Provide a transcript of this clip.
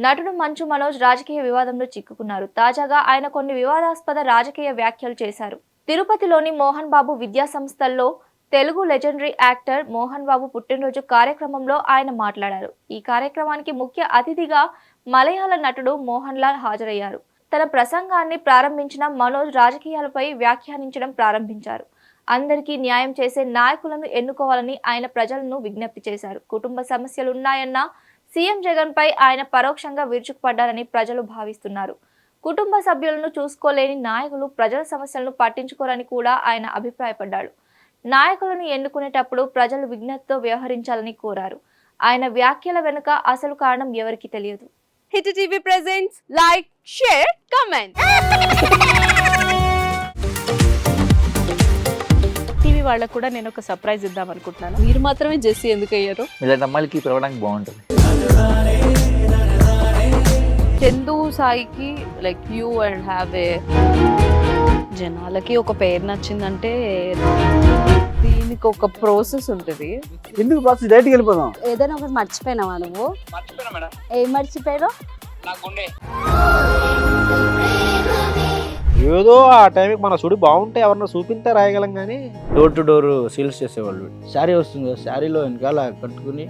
నటుడు మంచు మనోజ్ రాజకీయ వివాదంలో చిక్కుకున్నారు. తాజాగా ఆయన కొన్ని వివాదాస్పద రాజకీయ వ్యాఖ్యలు చేశారు. తిరుపతిలోని మోహన్ బాబు విద్యా సంస్థల్లో తెలుగు లెజెండరీ యాక్టర్ మోహన్ బాబు పుట్టినరోజు కార్యక్రమంలో ఆయన మాట్లాడారు. ఈ కార్యక్రమానికి ముఖ్య అతిథిగా మలయాళ నటుడు మోహన్ లాల్ హాజరయ్యారు. తన ప్రసంగాన్ని ప్రారంభించిన మనోజ్ రాజకీయాలపై వ్యాఖ్యానించడం ప్రారంభించారు. అందరికీ న్యాయం చేసే నాయకులను ఎన్నుకోవాలని ఆయన ప్రజలను విజ్ఞప్తి చేశారు. కుటుంబ సమస్యలున్నాయన్న సీఎం జగన్ పై ఆయన పరోక్షంగా విరుచుకుపడ్డారని ప్రజలు భావిస్తున్నారు. కుటుంబ సభ్యులను చూసుకోలేని నాయకులు ప్రజల సమస్యలను పట్టించుకోరని కూడా ఆయన అభిప్రాయపడ్డారు. నాయకులను ఎన్నుకునేటప్పుడు ప్రజలు విజ్ఞతతో వ్యవహరించాలని కోరారు. ఆయన వ్యాఖ్యల వెనుక అసలు కారణం ఎవరికీ తెలియదు. Hit TV presents like, share, comment. TV వాళ్ళకు కూడా నేను ఒక సర్ప్రైజ్ ఇద్దాం అనుకుంటున్నాను. మీరు మాత్రమే జెస్సీ ఎందుకు అయ్యారు? ఇలాంటి అమ్మాయిలకి పిలవడానికి బాగుంటుంది. చందు సాయికి like you and have a జనాలకి ఒక పేరు నచ్చిందంటే దీనికి ఒక ప్రాసెస్ ఉంటుంది. ఎందుకు ప్రాసెస్ డైరెక్ట్కి వెళ్ళిపోదాం. ఏదైనా ఒకటి మర్చిపోయినావా నువ్వు? ఏం మర్చిపోయావు? ఏదో ఆ టైంకి మన సుడి బాగుంటే ఎవరన్నా చూపిస్తే రాయగలం కానీ డోర్ టు డోర్ సేల్స్ చేసేవాళ్ళు. శారీ వస్తుంది, శారీలో వెనకాల కట్టుకుని